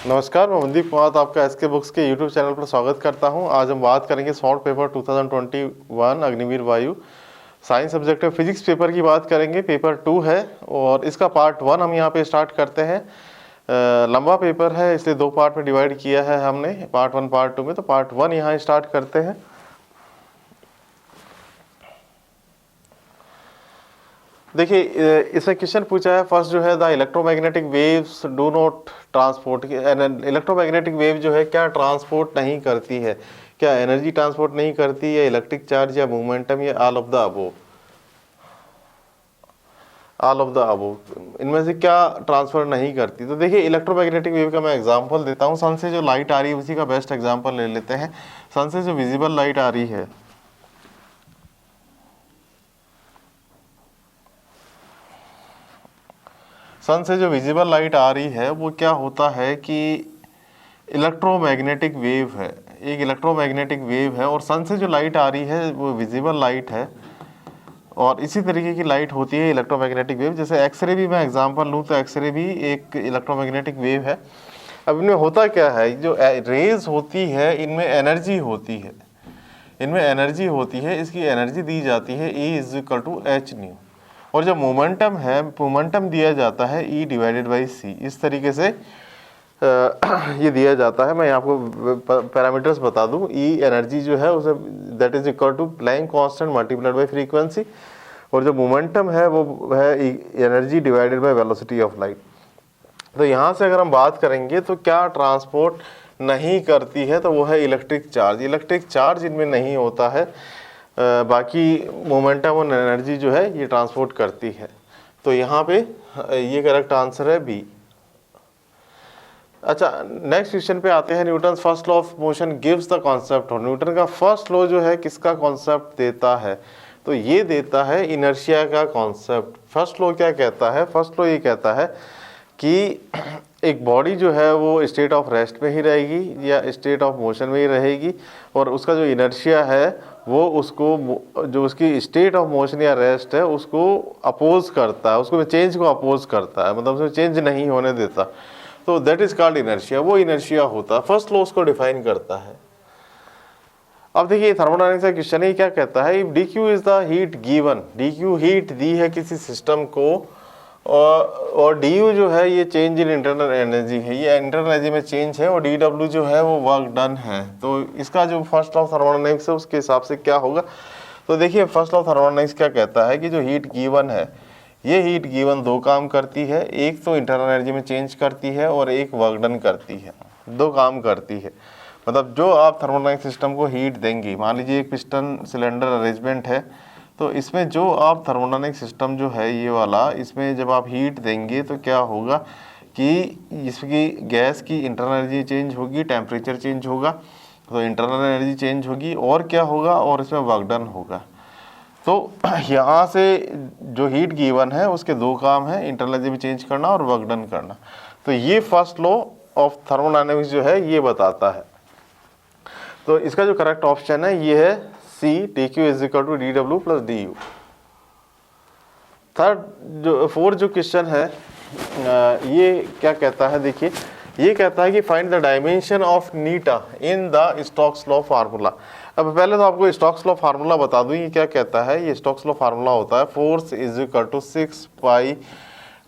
नमस्कार, मैं मनदीप कुमार आपका एसके बुक्स के यूट्यूब चैनल पर स्वागत करता हूं। आज हम बात करेंगे शॉर्ट पेपर 2021 अग्निवीर वायु साइंस सब्जेक्ट है। फिजिक्स पेपर की बात करेंगे, पेपर 2 है और इसका पार्ट 1 हम यहां पे स्टार्ट करते हैं। लंबा पेपर है इसलिए 2 पार्ट में डिवाइड किया है हमने, पार्ट 1 पार्ट 2 में। तो पार्ट 1 यहाँ स्टार्ट करते हैं। देखिए, इसमें क्वेश्चन पूछा है फर्स्ट जो है, the electromagnetic waves do not transport. Electromagnetic wave जो है क्या ट्रांसपोर्ट नहीं करती है, क्या एनर्जी ट्रांसपोर्ट नहीं करती, या इलेक्ट्रिक चार्ज या मोमेंटम, या all of the above. All of the above इनमें से क्या ट्रांसफर नहीं करती। तो देखिए, इलेक्ट्रोमैग्नेटिक वेव का मैं एग्जांपल देता हूँ। सन से जो लाइट आ रही है उसी का बेस्ट एग्जांपल ले लेते हैं। सन से जो विजिबल लाइट आ रही है, सन से जो विजिबल लाइट आ रही है वो क्या होता है कि इलेक्ट्रोमैग्नेटिक वेव है, एक इलेक्ट्रोमैग्नेटिक वेव है। और सन से जो लाइट आ रही है वो विजिबल लाइट है, और इसी तरीके की लाइट होती है इलेक्ट्रोमैग्नेटिक वेव। जैसे एक्सरे भी मैं एग्जांपल लूँ तो एक्सरे भी एक इलेक्ट्रोमैग्नेटिक वेव है। अब इनमें होता क्या है, जो रेज होती है इनमें एनर्जी होती है, इनमें एनर्जी होती है। इसकी एनर्जी दी जाती है E=h²। और जब मोमेंटम है, मोमेंटम दिया जाता है E/c। इस तरीके से ये दिया जाता है। मैं आपको पैरामीटर्स बता दूं। E एनर्जी जो है उसे that is equal to Planck constant multiplied by frequency, और जो मोमेंटम है वो है energy divided by velocity of light. तो यहाँ से अगर हम बात करेंगे तो क्या ट्रांसपोर्ट नहीं करती है, तो वो है इलेक्ट्रिक चार्ज। इलेक्ट्रिक चार्ज इनमें नहीं होता है, बाकी मोमेंटम और एनर्जी जो है ये ट्रांसपोर्ट करती है। तो यहाँ पे ये करेक्ट आंसर है बी। अच्छा, नेक्स्ट क्वेश्चन पे आते हैं। Newton first law of motion gives the concept. और न्यूटन का फर्स्ट लॉ जो है किसका कॉन्सेप्ट देता है, तो ये देता है इनर्शिया का कॉन्सेप्ट। फर्स्ट लॉ क्या कहता है, फर्स्ट लॉ ये कहता है कि एक बॉडी जो है वो स्टेट ऑफ रेस्ट में ही रहेगी या स्टेट ऑफ मोशन में ही रहेगी, और उसका जो इनर्शिया है वो उसको, जो उसकी स्टेट ऑफ मोशन या रेस्ट है उसको अपोज करता है, उसको चेंज को अपोज करता है, मतलब उसमें चेंज नहीं होने देता। तो दैट इज कॉल्ड इनर्शिया, वो इनर्शिया होता है। फर्स्ट लॉ उसको डिफाइन करता है। अब देखिए, थर्मोडायनेमिक्स का क्वेश्चन है, क्या कहता है, if dq is the heat given, dq heat दी है किसी सिस्टम को, और du जो है ये चेंज इन इंटरनल एनर्जी है, ये इंटरनल एनर्जी में चेंज है, और dw जो है वो वर्क डन है। तो इसका जो फर्स्ट लॉ ऑफ थर्मोडायनेमिक्स है उसके हिसाब से क्या होगा। तो देखिए, फर्स्ट लॉ ऑफ थर्मोडायनेमिक्स क्या कहता है कि जो हीट गिवन है, ये हीट गिवन 2 काम करती है। एक तो इंटरनल एनर्जी में चेंज करती है और एक वर्क डन करती है। 2 काम करती है, मतलब जो आप थर्मोडायनेमिक सिस्टम को हीट देंगी, मान लीजिए एक पिस्टन सिलेंडर अरेंजमेंट है, तो इसमें जो आप थर्मोडायनेमिक सिस्टम जो है ये वाला, इसमें जब आप हीट देंगे तो क्या होगा कि इसकी गैस की इंटरनल एनर्जी चेंज होगी, टेम्परेचर चेंज होगा, तो इंटरनल एनर्जी चेंज होगी, और क्या होगा, और इसमें वर्क डन होगा। तो यहाँ से जो हीट गिवन है उसके 2 काम हैं, इंटरनल एनर्जी में चेंज करना और वर्क डन करना। तो ये फर्स्ट लॉ ऑफ थर्मोडायनेमिक्स जो है ये बताता है। तो इसका जो करेक्ट ऑप्शन है ये है C, dq is equal to dw plus du। Fourth जो क्वेश्चन है ये क्या कहता है, देखिए ये कहता है कि find the dimension of Neeta in the Stokes law formula. अब पहले तो आपको स्टोक्स लॉ फार्मूला बता दूं, ये क्या कहता है। ये स्टोक्स लॉ फार्मूला होता है force is equal to 6 pi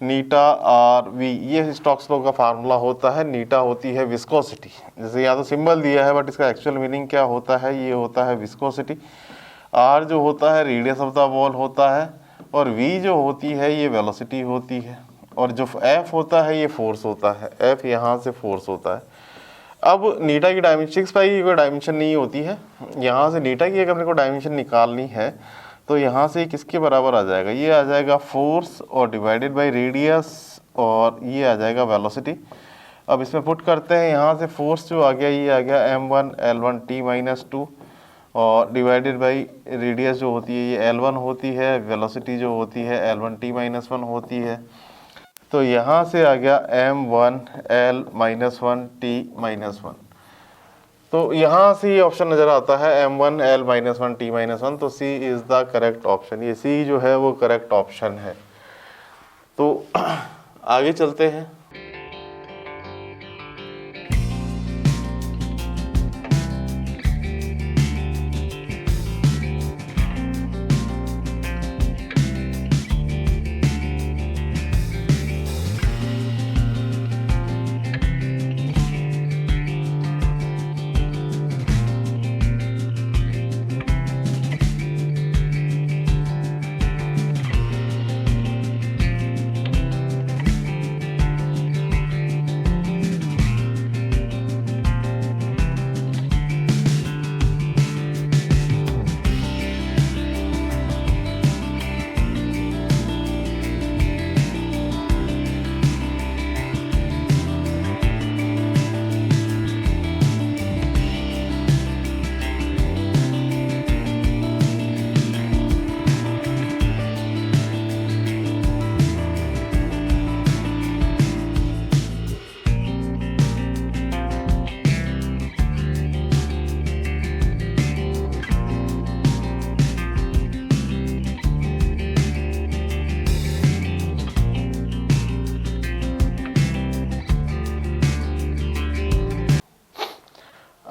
eta r v. ये स्टोक्स लॉ का फार्मूला होता है। नीटा होती है विस्कोसिटी, जैसे यहाँ तो सिंबल दिया है बट इसका एक्चुअल मीनिंग क्या होता है, ये होता है विस्कोसिटी। आर जो होता है रेडियस ऑफ द बॉल होता है, और वी जो होती है ये वेलोसिटी होती है, और जो एफ होता है ये फोर्स होता है। एफ यहाँ से फोर्स होता है। अब नीटा की डायमेंशन 6 पाई की कोई डायमेंशन नहीं होती है। यहाँ से नीटा की अगर अपने को डायमेंशन निकालनी है तो यहाँ से किसके बराबर आ जाएगा, ये आ जाएगा फोर्स और डिवाइडेड बाय रेडियस, और ये आ जाएगा वेलोसिटी। अब इसमें पुट करते हैं, यहाँ से फोर्स जो आ गया ये आ गया m1 L1 T-2, और डिवाइडेड बाय रेडियस जो होती है ये L1 होती है, वेलोसिटी जो होती है L1 T-1 होती है। तो यहाँ से आ गया m1 L-1 T-1। तो यहाँ से ये ऑप्शन नज़र आता है m1 L-1 T-1, तो सी इज़ द करेक्ट ऑप्शन। ये सी जो है वो करेक्ट ऑप्शन है। तो आगे चलते हैं।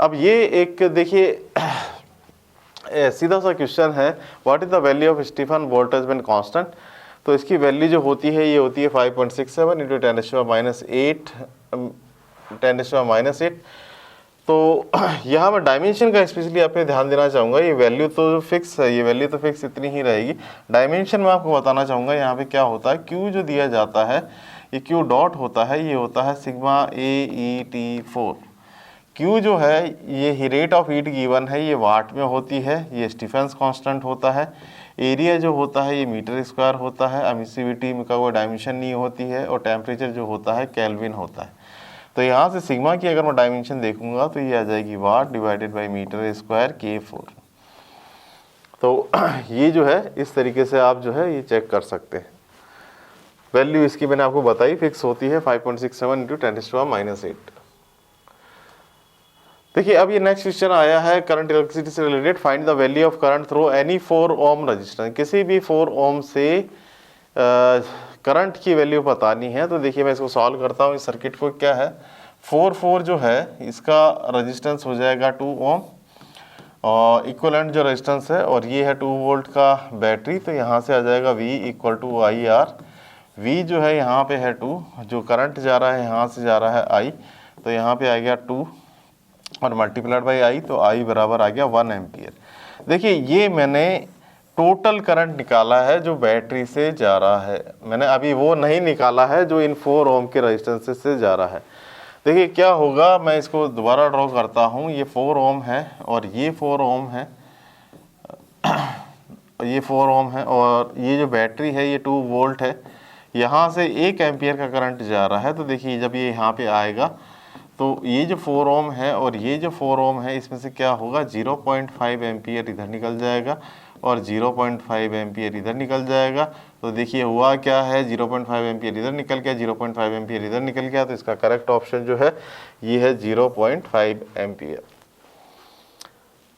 अब ये एक देखिए सीधा सा क्वेश्चन है, what is the value of Stefan Boltzmann constant. तो इसकी वैल्यू जो होती है ये होती है 5.67 इंटू 10⁻⁸ तो यहाँ मैं डायमेंशन का स्पेशली आप पे ध्यान देना चाहूँगा। ये वैल्यू तो फिक्स है, ये वैल्यू तो फिक्स इतनी ही रहेगी। डायमेंशन में आपको बताना चाहूँगा यहाँ पे क्या होता है, क्यू जो दिया जाता है ये क्यू डॉट होता है, ये होता है सिग्मा AET4। क्यू जो है ये रेट ऑफ हीट गिवन है, ये वाट में होती है, ये स्टीफेंस कांस्टेंट होता है। एरिया जो होता है ये मीटर स्क्वायर होता है, एमिसिविटी का कोई डायमेंशन नहीं होती है, और टेम्परेचर जो होता है केल्विन होता है। तो यहाँ से सिग्मा की अगर मैं डायमेंशन देखूंगा तो ये आ जाएगी watt divided by meter square K4। तो ये जो है इस तरीके से आप जो है ये चेक कर सकते हैं। वैल्यू इसकी मैंने आपको बताई फिक्स होती है 5.67 इंटू 10⁻⁸। देखिए अब ये नेक्स्ट क्वेश्चन आया है करंट इलेक्ट्रिसिटी से related, find the value of current through any 4 ohm resistance. किसी भी 4 ओम से करंट की वैल्यू बतानी है। तो देखिए मैं इसको सॉल्व करता हूँ। इस सर्किट को क्या है 4 जो है इसका रजिस्टेंस हो जाएगा 2 ओम और इक्वलेंट जो रेजिस्टेंस है, और ये है 2 वोल्ट का बैटरी। तो यहाँ से आ जाएगा V = IR। V जो है यहाँ पे है 2, जो करंट जा रहा है यहाँ से जा रहा है I, तो यहाँ पे आ गया 2 और मल्टीप्लाइड बाई I, तो I बराबर आ गया 1 एम्पियर। देखिए ये मैंने टोटल करंट निकाला है जो बैटरी से जा रहा है, मैंने अभी वो नहीं निकाला है जो इन 4 ओम के रेजिस्टेंस से जा रहा है। देखिए क्या होगा, मैं इसको दोबारा ड्रॉ करता हूँ। ये 4 ओम है और ये 4 ओम है, ये 4 ओम है, और ये जो बैटरी है ये 2 वोल्ट है। यहाँ से 1 एम्पियर का करंट जा रहा है। तो देखिए जब ये यहाँ पे आएगा तो ये जो 4 ओम है और ये जो 4 ओम है इसमें से क्या होगा 0.5 एम्पियर इधर निकल जाएगा और 0.5 एम्पियर इधर निकल जाएगा। तो देखिए हुआ क्या है 0.5 एम्पियर इधर निकल गया, 0.5 एम्पियर इधर निकल गया। तो इसका करेक्ट ऑप्शन जो है ये है 0.5 एम्पियर।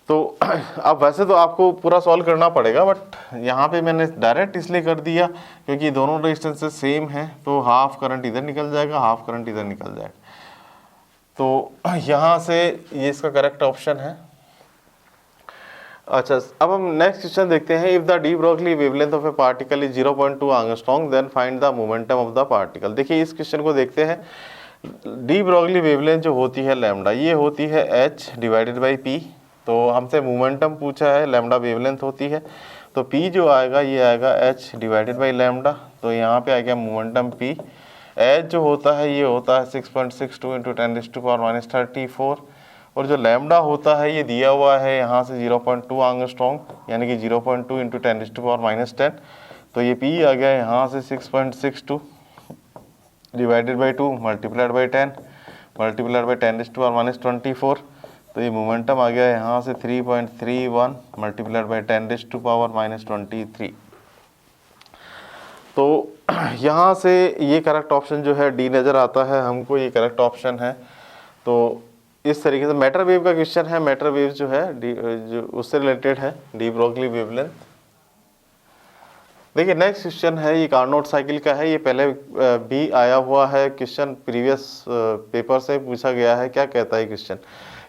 तो अब वैसे तो आपको पूरा सॉल्व करना पड़ेगा, बट यहाँ पे मैंने डायरेक्ट इसलिए कर दिया क्योंकि दोनों रेजिस्टेंसेस सेम है। तो हाफ करंट इधर निकल जाएगा, हाफ करंट इधर निकल जाएगा। तो यहाँ से ये इसका करेक्ट ऑप्शन है। अच्छा अब हम नेक्स्ट क्वेश्चन देखते हैं। If the de Broglie wavelength of a particle is 0.2 angstrom then find the momentum of the particle. देखिए इस क्वेश्चन को देखते हैं। डी ब्रोगली वेवलेंथ जो होती है लैम्डा, ये होती है h डिवाइडेड बाई p। तो हमसे मोमेंटम पूछा है, लैम्डा वेवलेंथ होती है, तो p जो आएगा ये आएगा h डिवाइडेड बाई लैम्डा। तो यहाँ पे आ गया मोमेंटम p। h जो होता है ये होता है 6.62 इंटू 10⁻⁻34, और जो लैम्डा होता है ये दिया हुआ है यहाँ से 0.2 एंगस्ट्रॉम, यानी कि 0.2 इंटू 10⁻⁻10। तो ये p आ गया यहाँ से 6.62 divided by 2 multiplied by 10 multiplied by 10⁻⁻24। तो ये मोमेंटम आ गया यहाँ से 3.31 मल्टीप्लाइड बाई 10⁻⁻23। तो यहाँ से ये करेक्ट ऑप्शन जो है डी नज़र आता है हमको, ये करेक्ट ऑप्शन है। तो इस तरीके से मैटर वेव का क्वेश्चन है। मैटर वेव जो है जो उससे रिलेटेड है, डी ब्रोगली वेवलेंथ। देखिए नेक्स्ट क्वेश्चन है, ये कार्नोट साइकिल का है। ये पहले भी आया हुआ है क्वेश्चन, प्रीवियस पेपर से पूछा गया है। क्या कहता है question,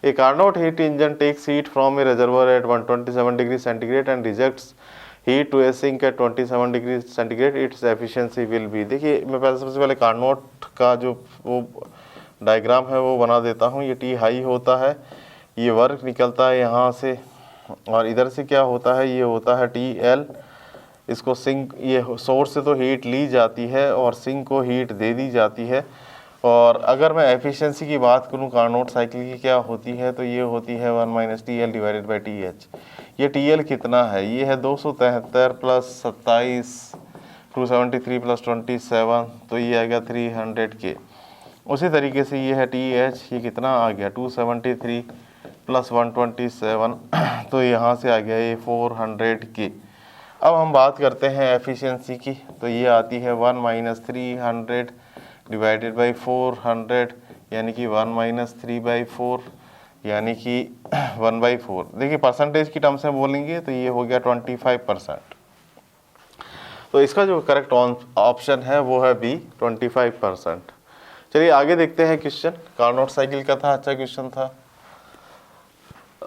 a Carnot heat engine takes heat from a reservoir at 127 degree centigrade and rejects heat to a sink at 27 degree centigrade, its efficiency will be. देखिए मैं सबसे पहले कार्नोट का जो वो डायग्राम है वो बना देता हूँ। ये टी हाई होता है, ये वर्क निकलता है यहाँ से, और इधर से क्या होता है ये होता है टी एल। इसको सिंक, ये सोर्स से तो हीट ली जाती है और सिंक को हीट दे दी जाती है। और अगर मैं एफिशिएंसी की बात करूँ कार्नोट साइकिल की क्या होती है, तो ये होती है 1 - TL डिवाइडेड बाई TH। ये TL कितना है, ये है 273 प्लस 27 273 प्लस 27, तो ये आएगा 300 के। उसी तरीके से ये है TH, ये कितना आ गया 273 प्लस 127, तो यहाँ से आ गया ये 400 के। अब हम बात करते हैं एफिशिएंसी की, तो ये आती है 1 - 300 डिवाइडेड बाई 400, यानी कि 1 - 3/4, यानी कि 1/4। देखिए परसेंटेज की टर्म्स में बोलेंगे तो ये हो गया 25%। तो इसका जो करेक्ट ऑप्शन है वो है बी 25%। चलिए आगे देखते हैं क्वेश्चन। कार्नोट साइकिल का था, अच्छा क्वेश्चन था।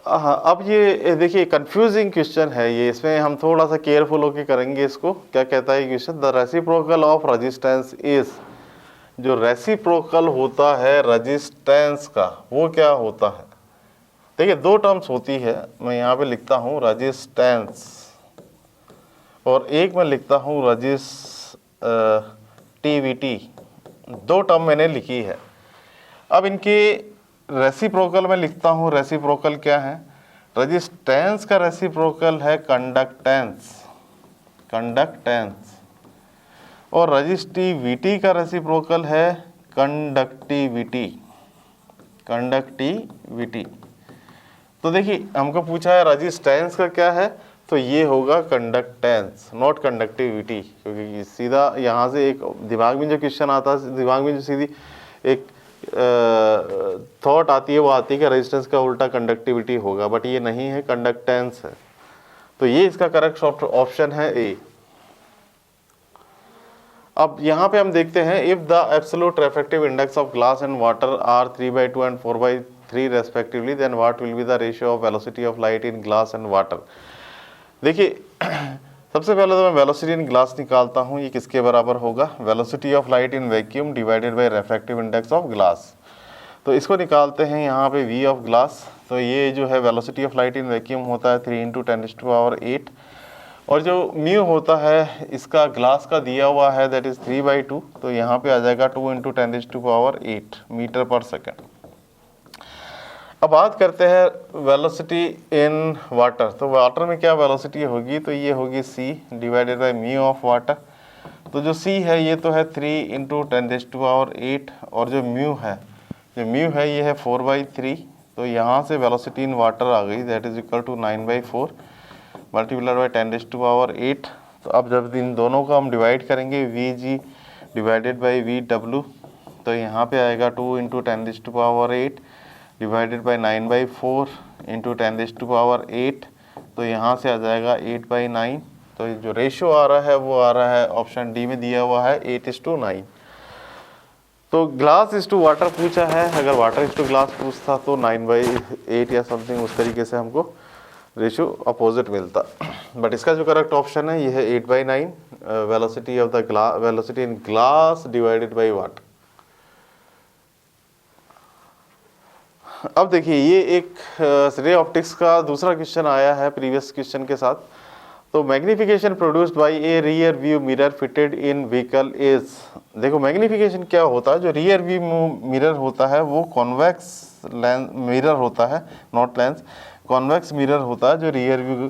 हाँ, अब ये देखिए कंफ्यूजिंग क्वेश्चन है ये, इसमें हम थोड़ा सा केयरफुल होकर करेंगे इसको। क्या कहता है question, the reciprocal of resistance is, जो रेसिप्रोकल होता है रेजिस्टेंस का वो क्या होता है। देखिए दो टर्म्स होती है, मैं यहाँ पे लिखता हूँ रेजिस्टेंस और एक मैं लिखता हूँ रेजिस्टिविटी, दो टर्म मैंने लिखी है। अब इनके रेसिप्रोकल में लिखता हूँ, रेसिप्रोकल क्या है, रेजिस्टेंस का रेसिप्रोकल है कंडक्टेंस, कंडक्टेंस, और रेजिस्टिविटी का रेसिप्रोकल है कंडक्टिविटी, कंडक्टिविटी। तो देखिए हमको पूछा है रेजिस्टेंस का क्या है, तो ये होगा कंडक्टेंस, नॉट कंडक्टिविटी, क्योंकि सीधा यहाँ से एक दिमाग में जो क्वेश्चन आता है, दिमाग में जो सीधी एक थॉट आती है वो आती है कि रेजिस्टेंस का उल्टा कंडक्टिविटी होगा, बट ये नहीं है, कंडक्टेंस है। तो ये इसका करेक्ट ऑप्शन है ए। अब यहाँ पे हम देखते हैं, if the absolute refractive index of glass and water are 3/2 and 4/3 respectively, then what will be the ratio of velocity of light in glass and water. देखिए सबसे पहले तो मैं वेलोसिटी इन ग्लास निकालता हूँ, ये किसके बराबर होगा, velocity of light in vacuum divided by refractive index of glass. तो इसको निकालते हैं यहाँ पे v ऑफ ग्लास, तो ये जो है velocity of light in vacuum होता है 3 × 10⁸, और जो म्यू होता है इसका ग्लास का दिया हुआ है दैट इज 3/2, तो यहाँ पे आ जाएगा 2 × 10⁸ मीटर पर सेकेंड। अब बात करते हैं वेलोसिटी इन वाटर, तो वाटर में क्या वेलोसिटी होगी, तो ये होगी c divided by mu of water. तो जो c है ये तो है 3 × 10⁸, और जो म्यू है ये है 4/3, तो यहाँ से वेलोसिटी इन वाटर आ गई that is equal to 9/4 multiplied by 10⁸। तो अब जब इन दोनों को हम डिवाइड करेंगे Vg डिवाइडेड बाय Vw, तो यहाँ पे आएगा 2 × 10⁸ डिवाइडेड बाय 9/4 × 10⁸, तो यहाँ से आ जाएगा 8/9। तो जो रेशियो आ रहा है वो आ रहा है ऑप्शन डी में दिया हुआ है 8:9। तो ग्लास इज टू वाटर पूछा है, अगर वाटर इज टू ग्लास पूछता तो 9/8 या समथिंग उस तरीके से हमको रेशियो अपोजिट मिलता, बट इसका जो करेक्ट ऑप्शन है ये है 8/9 velocity of the glass, velocity in glass divided by water. अब देखिए ये एक रे ऑप्टिक्स का दूसरा क्वेश्चन आया है प्रीवियस क्वेश्चन के साथ। तो magnification produced by A rear view mirror fitted in vehicle is, देखो मैग्निफिकेशन क्या होता है, जो रियर व्यू मिरर होता है वो कॉन्वेक्स लेंस मिरर होता है, नॉट लेंस, कॉन्वेक्स मिरर होता है। जो रियर व्यू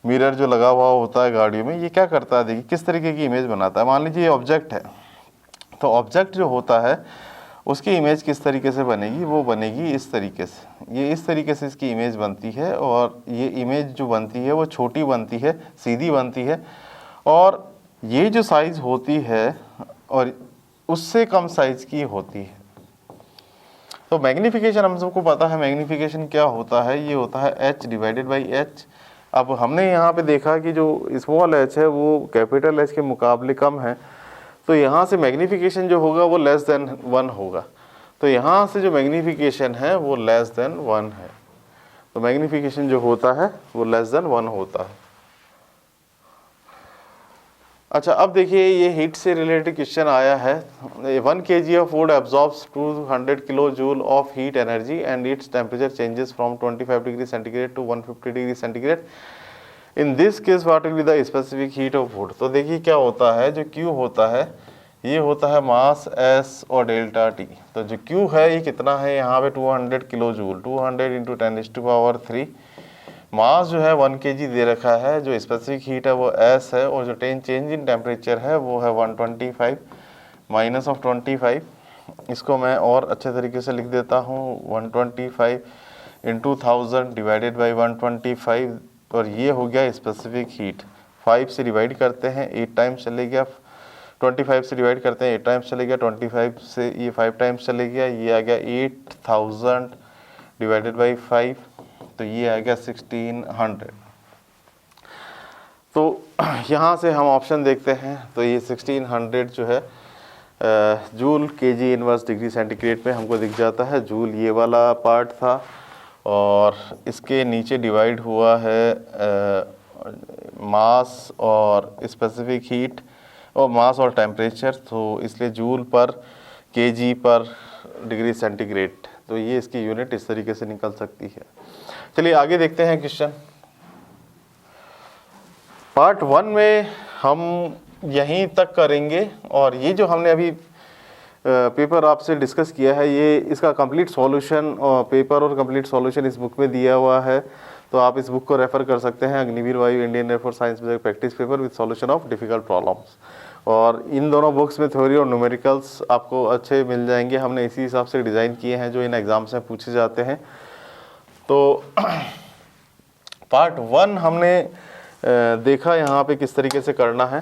मिरर जो लगा हुआ होता है गाड़ियों में, ये क्या करता है, देखिए किस तरीके की इमेज बनाता है। मान लीजिए ये ऑब्जेक्ट है, तो ऑब्जेक्ट जो होता है उसकी इमेज किस तरीके से बनेगी, वो बनेगी इस तरीके से, ये इस तरीके से इसकी इमेज बनती है, और ये इमेज जो बनती है वो छोटी बनती है, सीधी बनती है, और ये जो साइज होती है और उससे कम साइज की होती है। तो मैग्निफिकेशन हम सबको पता है, मैग्निफिकेशन क्या होता है, ये होता है h डिवाइडेड बाई h। अब हमने यहाँ पे देखा कि जो स्मॉल h है वो कैपिटल H के मुकाबले कम है, तो यहाँ से मैग्निफिकेशन जो होगा वो लेस देन 1 होगा। तो यहाँ से जो मैग्निफिकेशन है वो लेस देन 1 है, तो मैग्निफिकेशन जो होता है वो लेस देन 1 होता है। अच्छा अब देखिए ये हीट से रिलेटेड क्वेश्चन आया है। 1 kg of food absorbs 200 kilo joule of heat energy and its temperature changes from 25 degree centigrade to 150 degree centigrade. In this case what will be the specific heat of food. तो देखिए क्या होता है, जो Q होता है ये होता है मास S और डेल्टा T। तो जो Q है ये कितना है, यहाँ पे 200 किलो जूल, 200 × 10⁻³ मास जो है 1 kg दे रखा है, जो स्पेसिफिक हीट है वो S है, और जो चेंज इन टेम्परेचर है वो है 125 माइनस ऑफ 25। इसको मैं और अच्छे तरीके से लिख देता हूँ, 125 × 1000 डिवाइडेड बाई 125, और ये हो गया स्पेसिफिक हीट। 5 से डिवाइड करते हैं 8 टाइम्स चले गया, 25 से डिवाइड करते हैं 8 टाइम्स चले गया, 25 से ये 5 टाइम्स चले गया, ये आ गया 8000 डिवाइडेड बाई 5, तो ये आ गया 1600। तो यहाँ से हम ऑप्शन देखते हैं, तो ये 1600 जो है joule kg inverse degree centigrade में हमको दिख जाता है। जूल ये वाला पार्ट था और इसके नीचे डिवाइड हुआ है मास और स्पेसिफिक हीट और मास और टेम्परेचर, तो इसलिए जूल पर केजी पर डिग्री सेंटीग्रेड, तो ये इसकी यूनिट इस तरीके से निकल सकती है। चलिए आगे देखते हैं क्वेश्चन। पार्ट 1 में हम यहीं तक करेंगे और ये जो हमने अभी पेपर आपसे डिस्कस किया है, ये इसका कंप्लीट सॉल्यूशन और पेपर और कंप्लीट सॉल्यूशन इस बुक में दिया हुआ है, तो आप इस बुक को रेफर कर सकते हैं, अग्निवीर वायु इंडियन एयरफोर्स साइंस में practice paper with solution of difficult problems. और इन दोनों बुक्स में थ्योरी और न्यूमेरिकल्स आपको अच्छे मिल जाएंगे, हमने इसी हिसाब से डिज़ाइन किए हैं जो इन एग्ज़ाम्स में पूछे जाते हैं। तो पार्ट 1 हमने देखा यहाँ पे किस तरीके से करना है।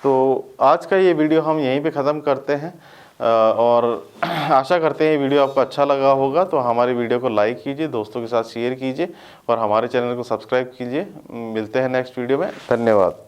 तो आज का ये वीडियो हम यहीं पे ख़त्म करते हैं और आशा करते हैं ये वीडियो आपको अच्छा लगा होगा। तो हमारे वीडियो को लाइक कीजिए, दोस्तों के साथ शेयर कीजिए और हमारे चैनल को सब्सक्राइब कीजिए। मिलते हैं नेक्स्ट वीडियो में, धन्यवाद।